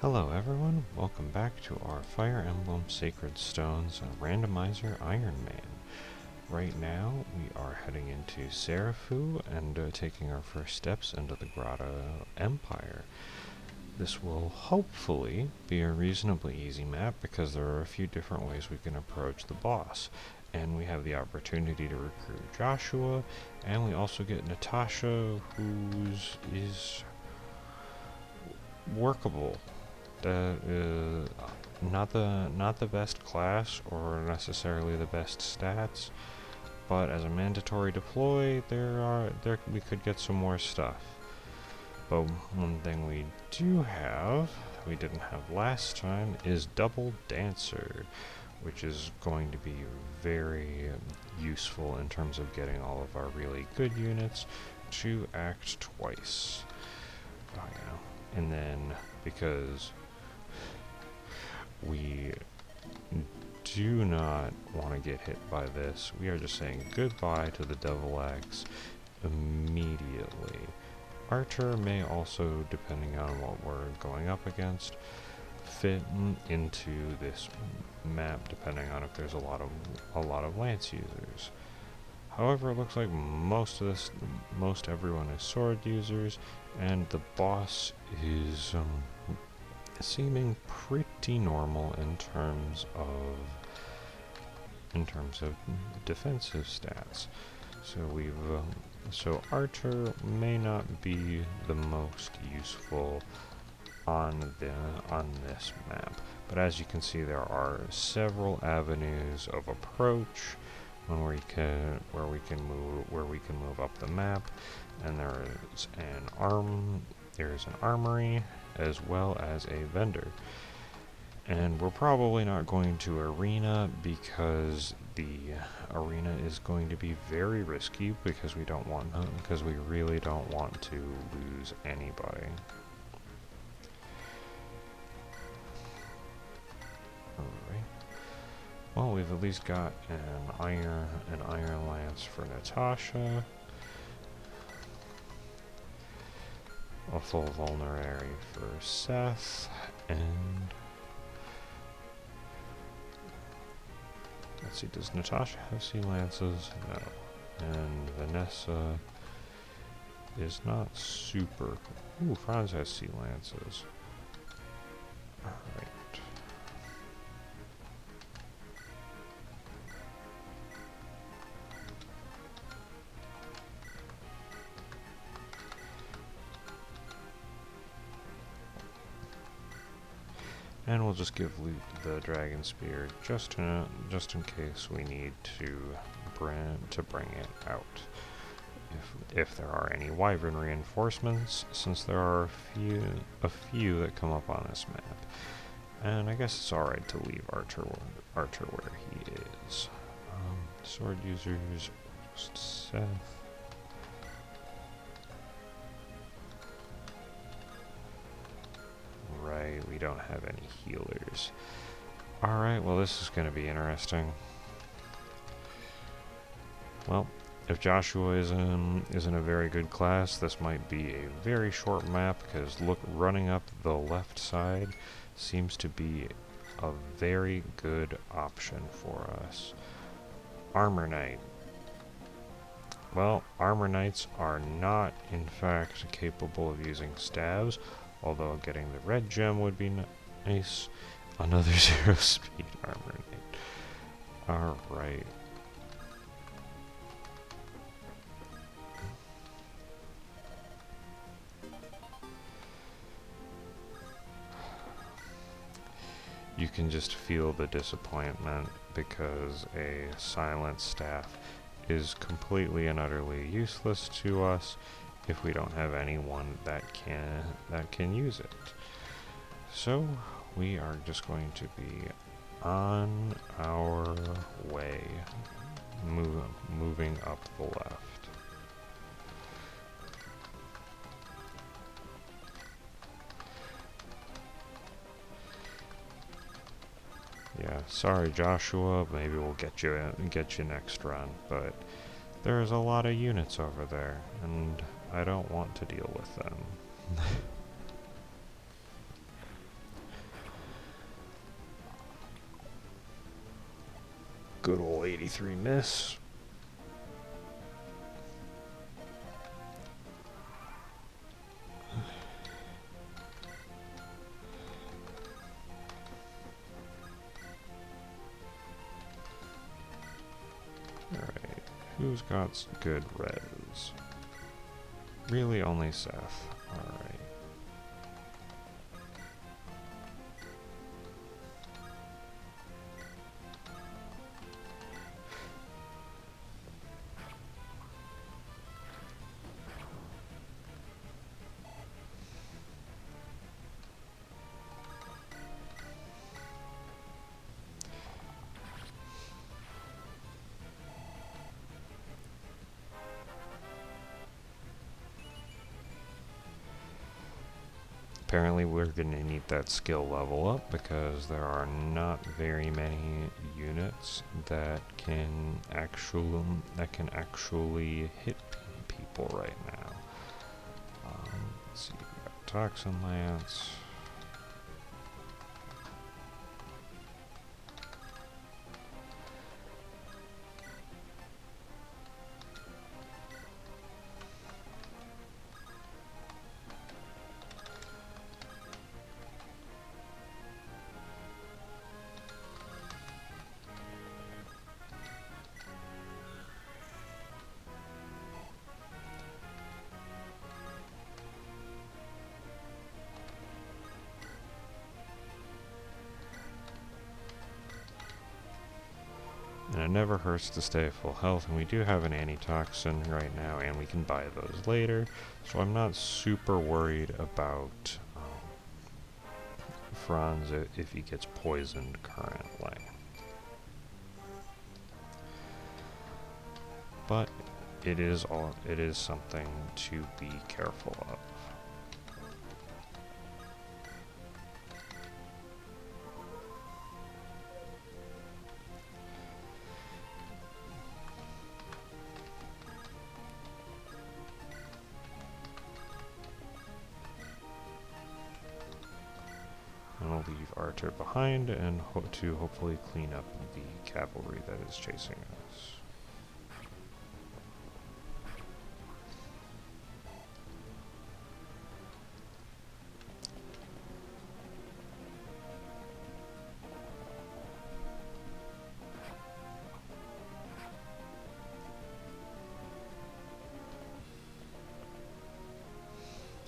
Hello everyone, welcome back to our Fire Emblem Sacred Stones Randomizer Ironman. Right now we are heading into Serafu and taking our first steps into the Grotto Empire. This will hopefully be a reasonably easy map because there are a few different ways we can approach the boss. And we have the opportunity to recruit Joshua, and we also get Natasha, whose is workable. Not the best class or necessarily the best stats, but as a mandatory deploy, we could get some more stuff. But one thing we do have, we didn't have last time, is Double Dancer, which is going to be very useful in terms of getting all of our really good units to act twice. Oh yeah, and then because we do not want to get hit by this, we are just saying goodbye to the Devil Axe immediately. Archer may also, depending on what we're going up against, fit into this map depending on if there's a lot of lance users. However, it looks like most everyone is sword users, and the boss is seeming pretty normal in terms of defensive stats. So Archer may not be the most useful on this map, but as you can see, there are several avenues of approach where we can move up the map, and there's an armory as well as a vendor. And we're probably not going to arena because the arena is going to be very risky because we really don't want to lose anybody. Alright. Well, we've at least got an iron lance for Natasha. A full vulnerary for Seth, and let's see, does Natasha have sea lances? No. And Vanessa is not super. Ooh, Franz has sea lances. Alright. And we'll just give Luke the Dragon Spear just in case we need to bring it out. If there are any Wyvern reinforcements, since there are a few that come up on this map. And I guess it's alright to leave Archer where he is. Sword users, just Seth. Right, we don't have any healers. Alright, well this is going to be interesting. Well, if Joshua isn't a very good class, this might be a very short map, because running up the left side seems to be a very good option for us. Armor Knight. Well, Armor Knights are not, in fact, capable of using staves, although getting the red gem would be nice. Another 0 speed Armor Knight. Alright. You can just feel the disappointment because a silent staff is completely and utterly useless to us if we don't have anyone that can use it. So we are just going to be on our way, moving up the left. Yeah, sorry Joshua, maybe we'll get you next run, but there's a lot of units over there, and I don't want to deal with them. Good old 83 miss. Alright, who's got good res? Really only Seth. Alright. Apparently we're going to need that skill level up because there are not very many units that can actually hit people right now. Let's see, we got Toxin Lance. And it never hurts to stay at full health, and we do have an antitoxin right now, and we can buy those later, so I'm not super worried about Franz if he gets poisoned currently. But it is something to be careful of. And I'll leave Archer behind and to hopefully clean up the cavalry that is chasing us.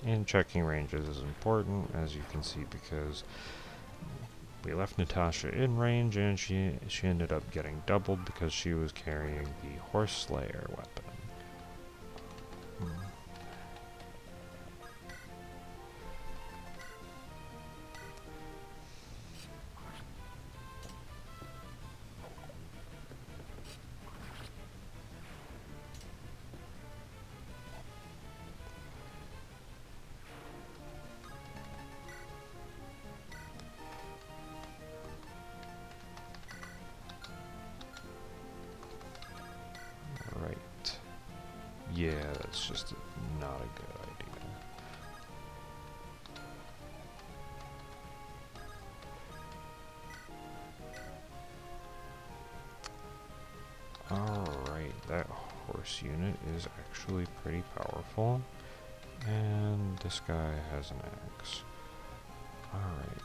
And checking ranges is important, as you can see, because we left Natasha in range, and she ended up getting doubled because she was carrying the Horse Slayer weapon. Yeah, that's just not a good idea. Alright, that horse unit is actually pretty powerful. And this guy has an axe. Alright.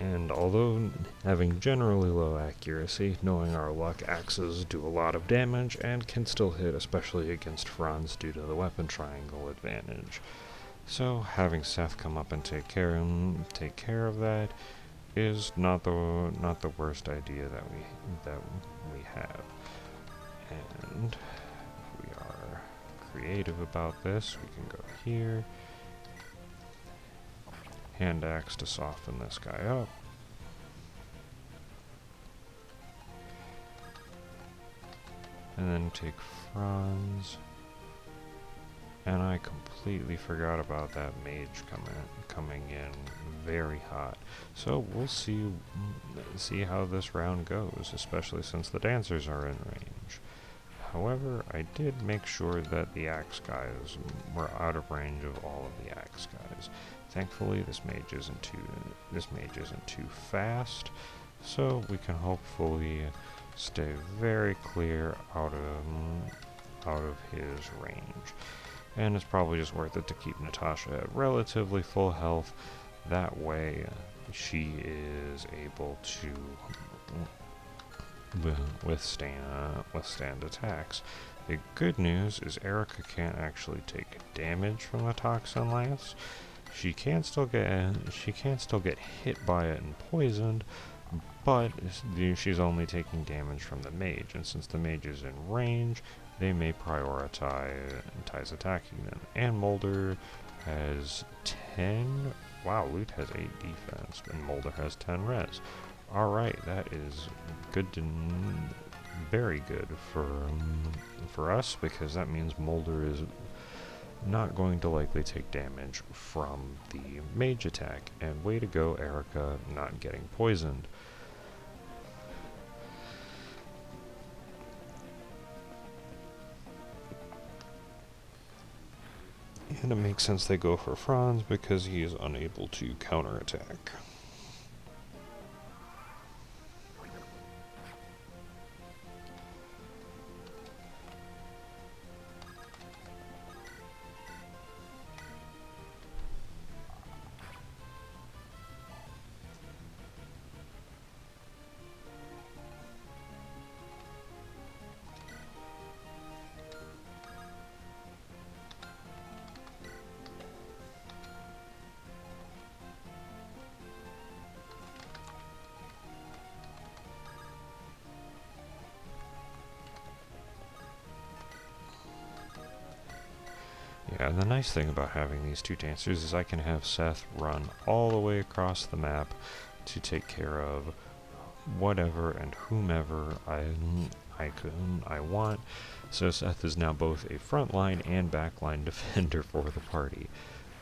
And although having generally low accuracy, knowing our luck, axes do a lot of damage and can still hit, especially against Franz due to the weapon triangle advantage. So having Seth come up and take care of that is not the worst idea that we have. And if we are creative about this, we can go here, hand axe to soften this guy up. And then take Franz. And I completely forgot about that mage coming in very hot. So we'll see how this round goes, especially since the dancers are in range. However, I did make sure that the axe guys were out of range of all of the axe guys. Thankfully, this mage isn't too fast, so we can hopefully stay very clear out of his range. And it's probably just worth it to keep Natasha at relatively full health. That way, she is able to withstand attacks. The good news is Erica can't actually take damage from the Toxin Lance. She can still get hit by it and poisoned, but she's only taking damage from the mage, and since the mage is in range, they may prioritize attacking them. And Mulder has 10. Wow, Loot has 8 defense, and Mulder has 10 res. Alright, that is good to very good for us, because that means Mulder is not going to likely take damage from the mage attack. And way to go, Erica, not getting poisoned. And it makes sense they go for Franz because he is unable to counterattack. Yeah, and the nice thing about having these two dancers is I can have Seth run all the way across the map to take care of whatever and whomever I want. So Seth is now both a frontline and backline defender for the party,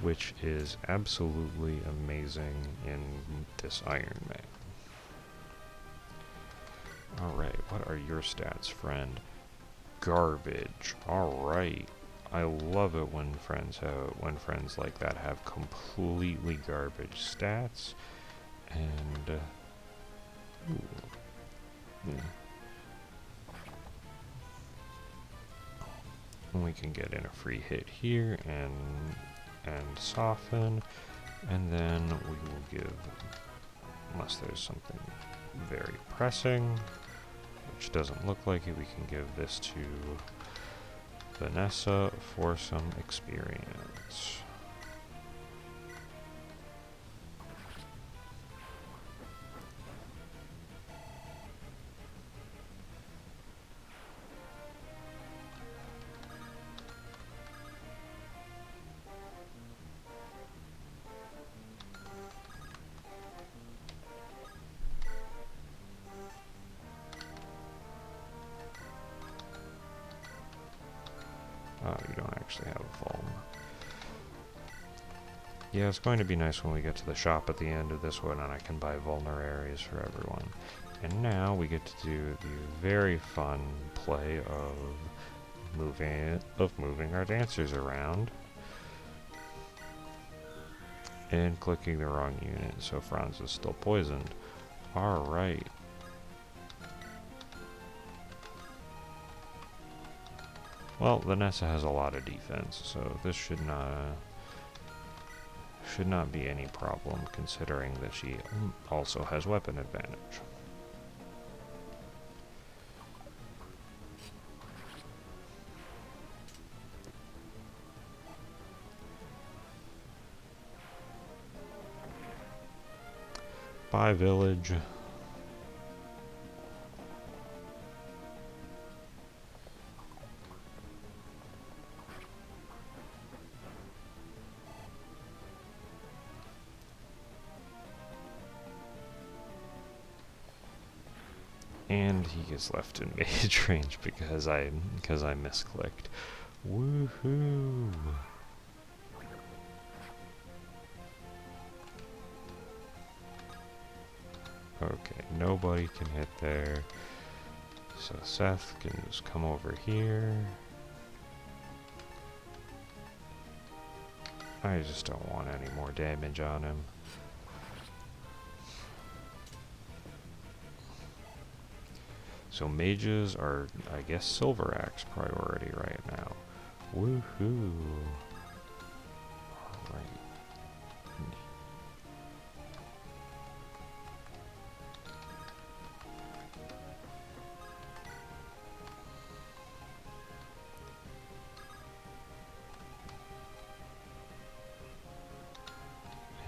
which is absolutely amazing in this Iron Man. Alright, what are your stats, friend? Garbage. Alright. I love it when friends like that have completely garbage stats. And we can get in a free hit here and soften, and then we will give, unless there's something very pressing, which doesn't look like it, we can give this to Vanessa for some experience. You don't actually have a Vuln. Yeah, it's going to be nice when we get to the shop at the end of this one and I can buy vulneraries for everyone. And now we get to do the very fun play of moving our dancers around and clicking the wrong unit, so Franz is still poisoned. Alright. Well, Vanessa has a lot of defense, so this should not be any problem, considering that she also has weapon advantage. Goodbye, village. And he gets left in mage range because I misclicked. Woohoo! Okay, nobody can hit there. So Seth can just come over here. I just don't want any more damage on him. So mages are, I guess, Silver Axe priority right now. Woohoo! Alright.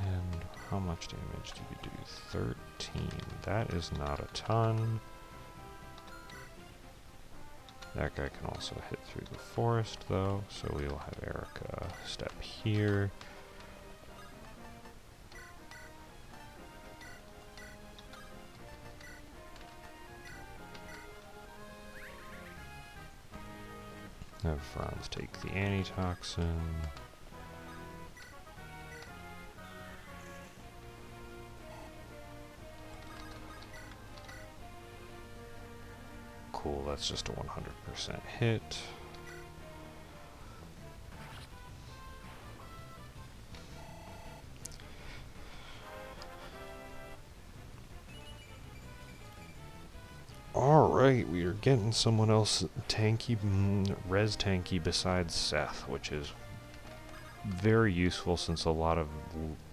And how much damage do you do? 13. That is not a ton. That guy can also hit through the forest, though, so we will have Erica step here. Have Franz take the antitoxin. Cool, that's just a 100% hit. Alright, we are getting someone else tanky, res tanky besides Seth, which is very useful since a lot of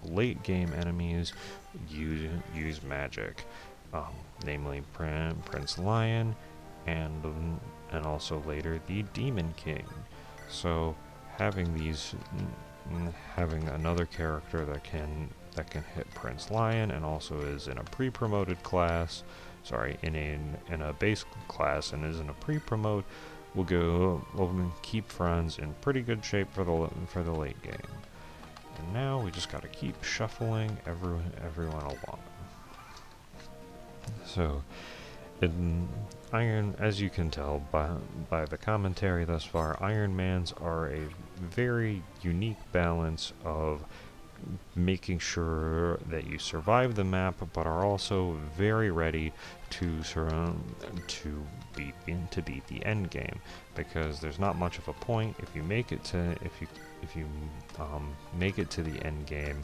late game enemies use magic, namely Prince Lion and also later the Demon King. So having having another character that can hit Prince Lion and also is in a pre-promoted class, in a base class and is in a pre-promote, will keep Franz in pretty good shape for the late game. And now we just gotta keep shuffling everyone along. So, as you can tell by the commentary thus far, Ironmans are a very unique balance of making sure that you survive the map, but are also very ready to beat the end game, because there's not much of a point if you make it to make it to the end game,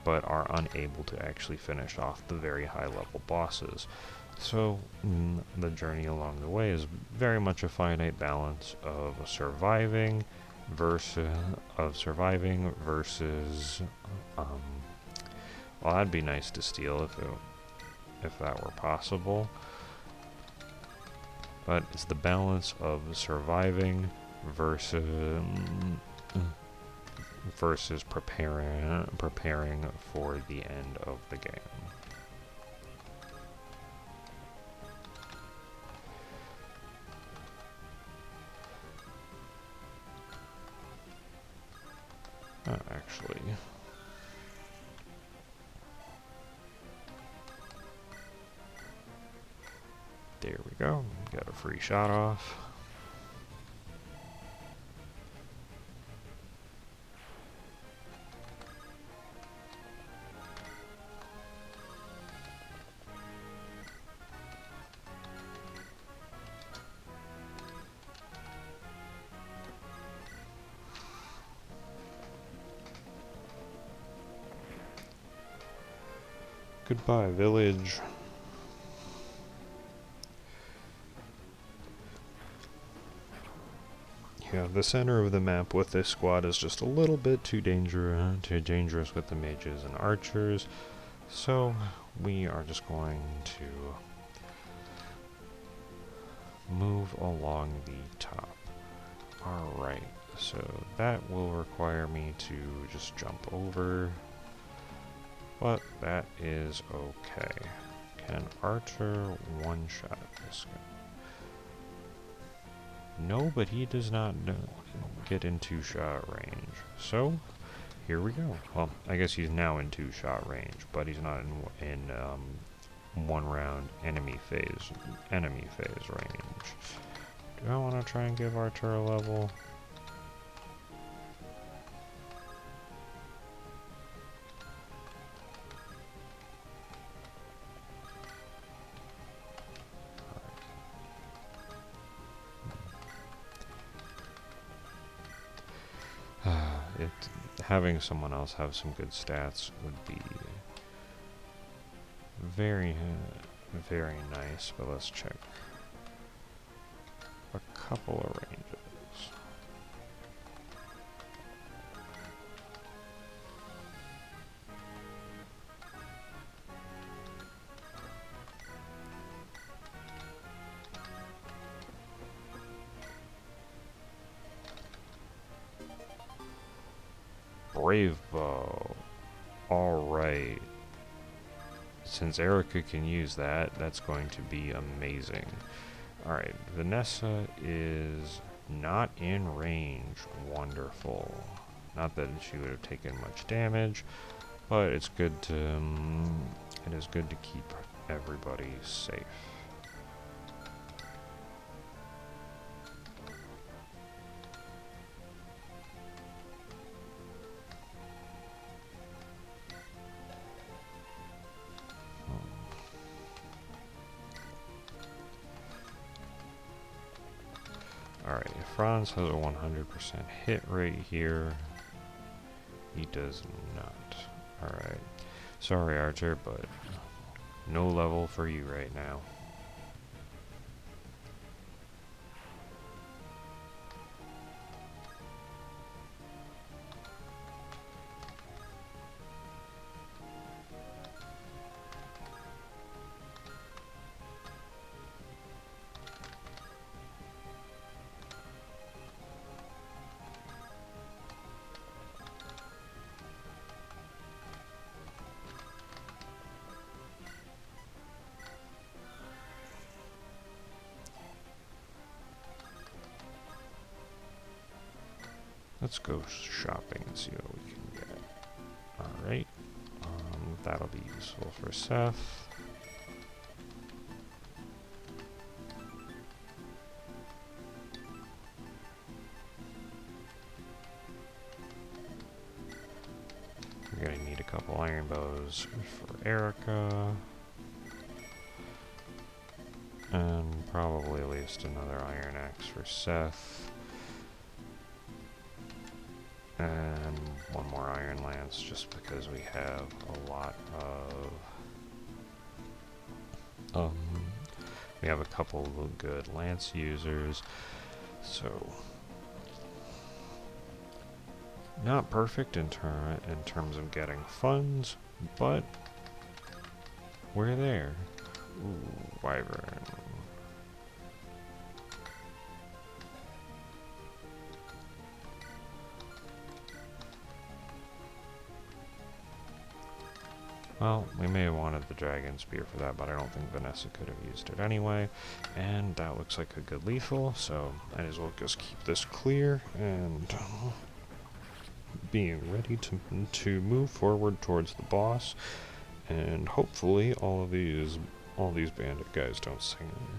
but are unable to actually finish off the very high level bosses. So the journey along the way is very much a finite balance of surviving versus well, that'd be nice to steal if that were possible, but it's the balance of surviving versus preparing for the end of the game. Actually, there we go. Got a free shot off. Goodbye, village. Yeah, the center of the map with this squad is just a little bit too dangerous with the mages and archers, so we are just going to move along the top. Alright, so that will require me to just jump over but that is okay. Can Archer one-shot this guy? No, but he does not get in two-shot range. So, here we go. Well, I guess he's now in two-shot range, but he's not in one-round enemy phase range. Do I want to try and give Archer a level? Having someone else have some good stats would be very, very nice, but let's check a couple of ranges. Brave bow. Alright. Since Erica can use that, that's going to be amazing. Alright, Vanessa is not in range. Wonderful. Not that she would have taken much damage, but it's good to it is good to keep everybody safe. Alright, Franz has a 100% hit rate here. He does not. Alright. Sorry, Archer, but no level for you right now. Let's go shopping and see what we can get. Alright. That'll be useful for Seth. We're gonna need a couple iron bows for Erica. And probably at least another iron axe for Seth. And one more iron lance just because we have a lot of we have a couple of good lance users, so not perfect in terms of getting funds, but we're there. Ooh, wyvern. Well, we may have wanted the dragon spear for that, but I don't think Vanessa could have used it anyway. And that looks like a good lethal, so might as well just keep this clear and being ready to move forward towards the boss. And hopefully all these bandit guys don't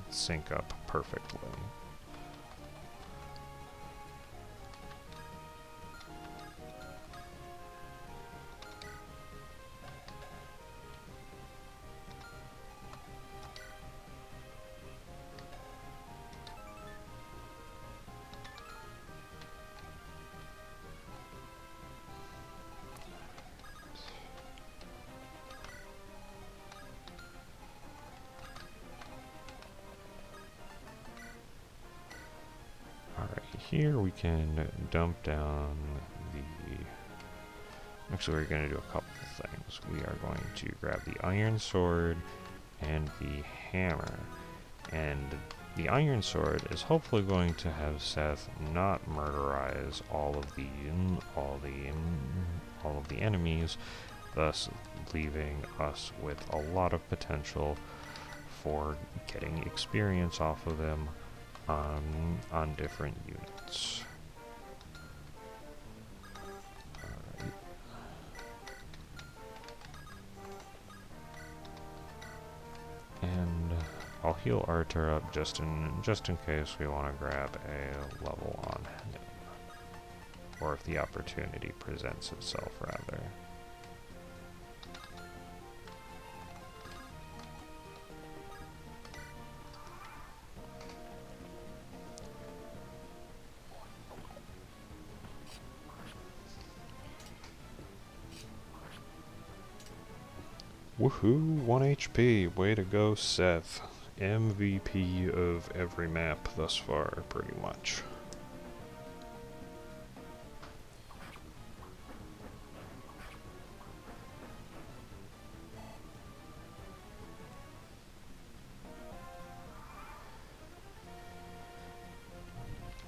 sync up perfectly. Here we can dump down the... Actually, we're going to do a couple of things. We are going to grab the iron sword and the hammer. And the iron sword is hopefully going to have Seth not murderize all of the enemies, thus leaving us with a lot of potential for getting experience off of them on different units. Alright. And I'll heal Arthur up just in case we want to grab a level on him. Or if the opportunity presents itself, rather. Woohoo! 1 HP! Way to go, Seth. MVP of every map thus far, pretty much.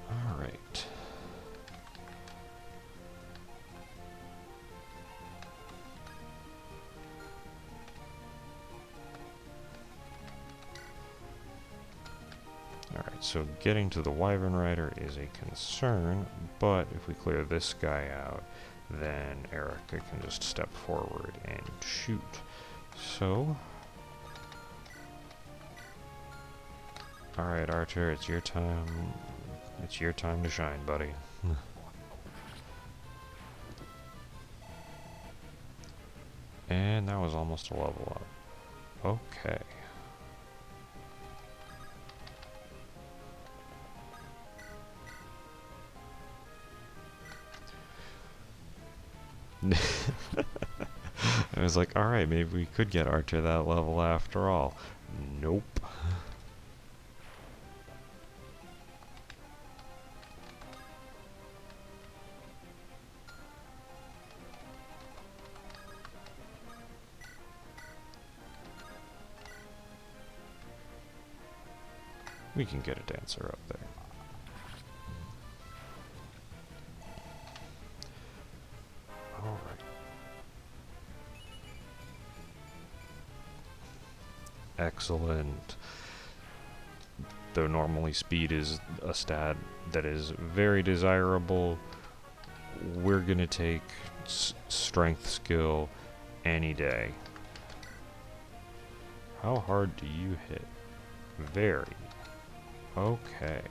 Alright. Alright, so getting to the Wyvern Rider is a concern, but if we clear this guy out, then Erica can just step forward and shoot. So... Alright, Archer, it's your time. It's your time to shine, buddy. And that was almost a level up. Okay. I was like, alright, maybe we could get Archer that level after all. Nope. We can get a dancer up there. Alright. Excellent. Though normally speed is a stat that is very desirable, we're gonna take strength skill any day. How hard do you hit? Very. Okay.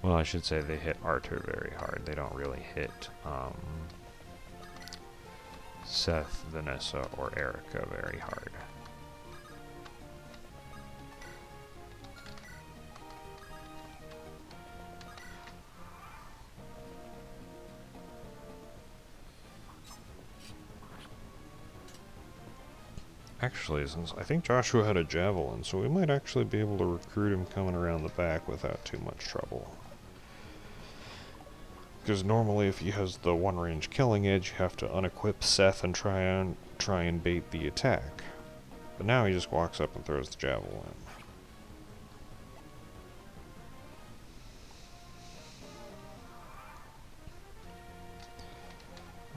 Well, I should say they hit Arthur very hard. They don't really hit Seth, Vanessa, or Erica very hard. Actually, since I think Joshua had a javelin, so we might actually be able to recruit him coming around the back without too much trouble. Because normally if he has the one range killing edge, you have to unequip Seth and try and bait the attack. But now he just walks up and throws the javelin.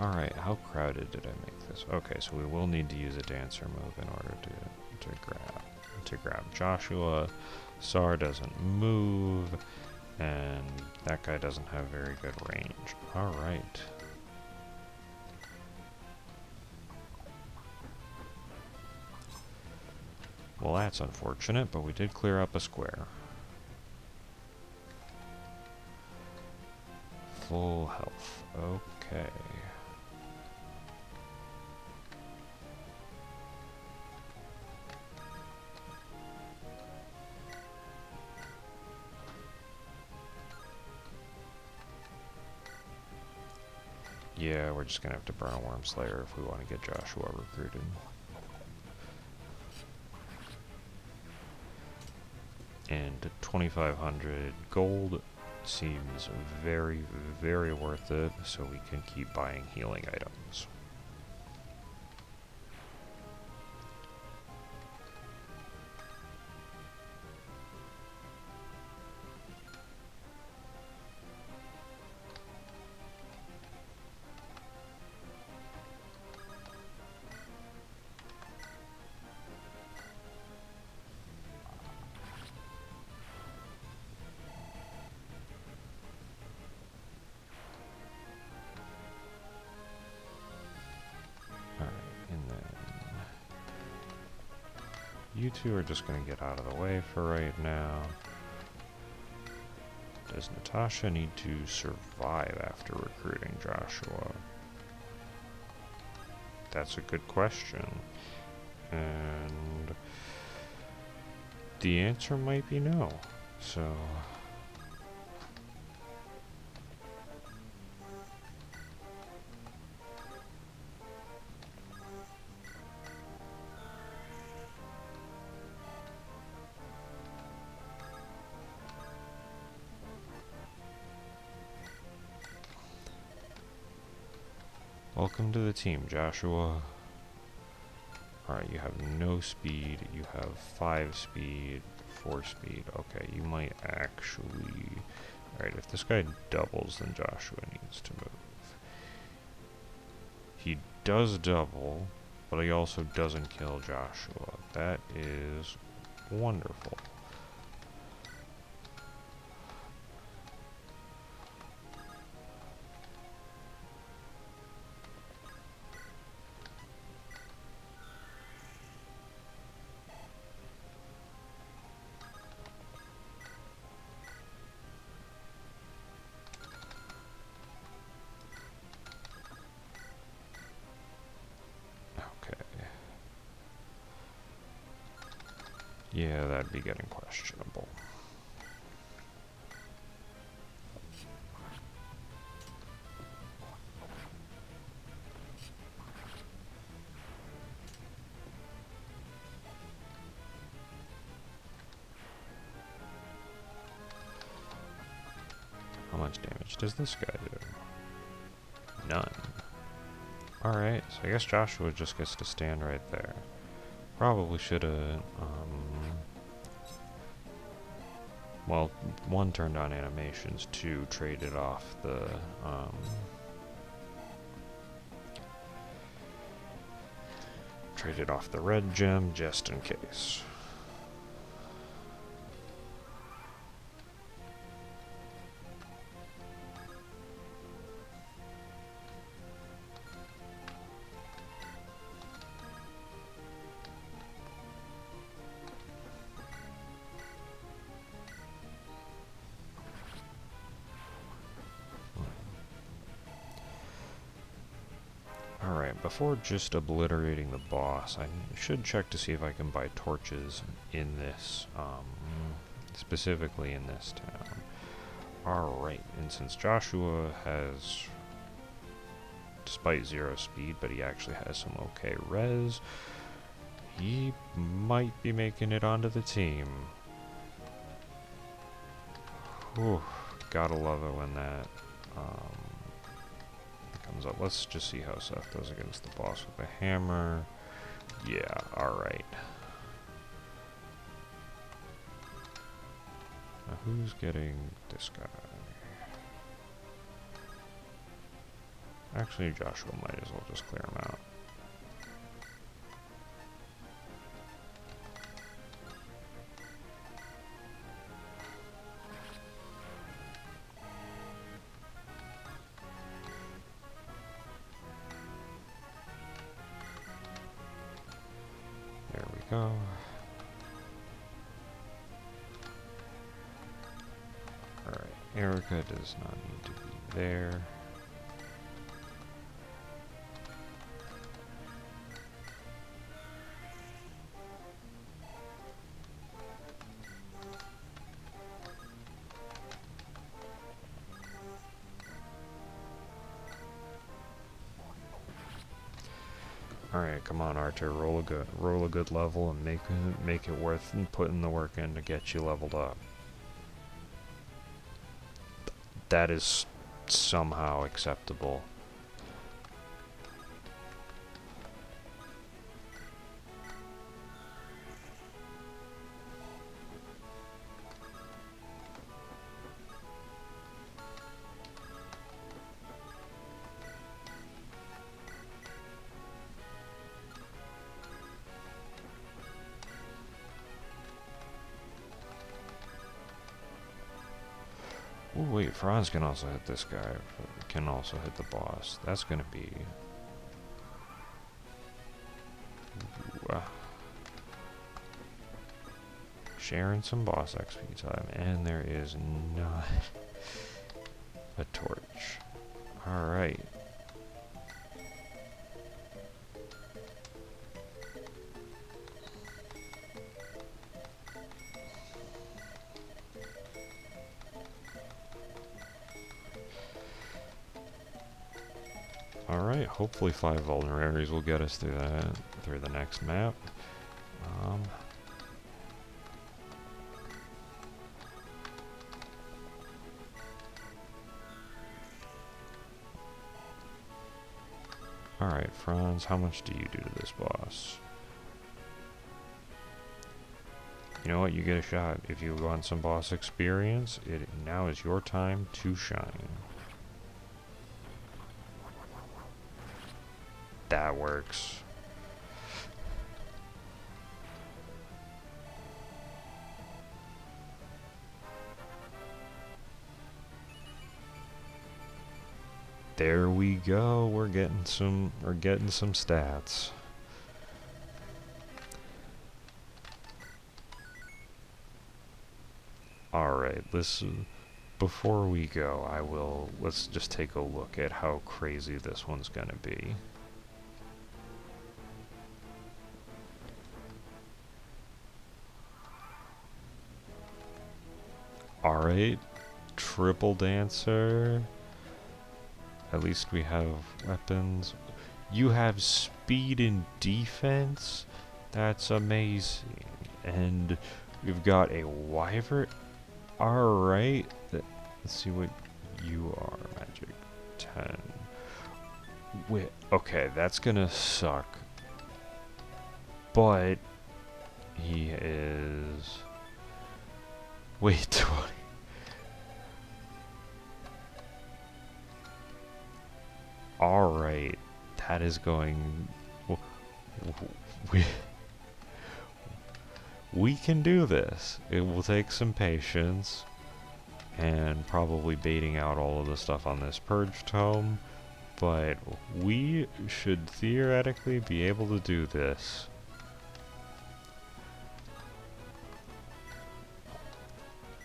Alright, how crowded did I make this? Okay, so we will need to use a dancer move in order to grab Joshua. Sar doesn't move, and that guy doesn't have very good range. Alright. Well, that's unfortunate, but we did clear up a square. Full health. Okay. Yeah, we're just gonna have to burn a Worm Slayer if we want to get Joshua recruited. And 2,500 gold seems very, very worth it, so we can keep buying healing items. You two are just going to get out of the way for right now. Does Natasha need to survive after recruiting Joshua? That's a good question. And the answer might be no. So welcome to the team, Joshua. Alright, you have no speed, you have 5 speed, 4 speed. Okay, you might actually... Alright, if this guy doubles, then Joshua needs to move. He does double, but he also doesn't kill Joshua. That is wonderful. Yeah, that'd be getting questionable. How much damage does this guy do? None. Alright, so I guess Joshua just gets to stand right there. Probably should have, well, 1 turned on animations, 2 traded off the, red gem just in case. Alright, before just obliterating the boss, I should check to see if I can buy torches in this, specifically in this town. Alright, and since Joshua has, despite 0 speed, but he actually has some okay res, he might be making it onto the team. Whew, gotta love it when that, comes up. Let's just see how Seth does against the boss with a hammer. Yeah, alright. Now who's getting this guy? Actually, Joshua might as well just clear him out. There we go. Alright, Erica does not need to be there. Alright, come on, Archer, roll a good level and make it worth putting the work in to get you leveled up. That is somehow acceptable. Oh wait, Franz can also hit this guy. Can also hit the boss. That's gonna be... sharing some boss XP time. And there is not a torch. Alright. Alright, hopefully 5 vulneraries will get us through the next map. Alright, Franz, how much do you do to this boss? You know what, you get a shot. If you want some boss experience, now is your time to shine. That works. There we go. We're getting some stats. All right, before we go, let's just take a look at how crazy this one's going to be. Alright, triple dancer. At least we have weapons. You have speed and defense? That's amazing. And we've got a wyvern. Alright, let's see what you are. Magic 10. Wait, okay, that's gonna suck. But he is... Wait, 20. Alright, that is going... We can do this. It will take some patience and probably baiting out all of the stuff on this purge tome, but we should theoretically be able to do this.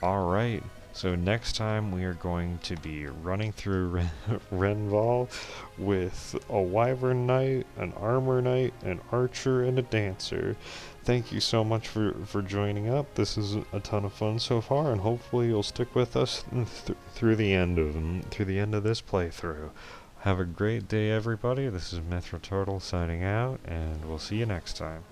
Alright, so next time we are going to be running through Renval with a Wyvern Knight, an Armor Knight, an Archer, and a Dancer. Thank you so much for joining up. This is a ton of fun so far, and hopefully you'll stick with us through the end of this playthrough. Have a great day, everybody. This is Metro Turtle signing out, and we'll see you next time.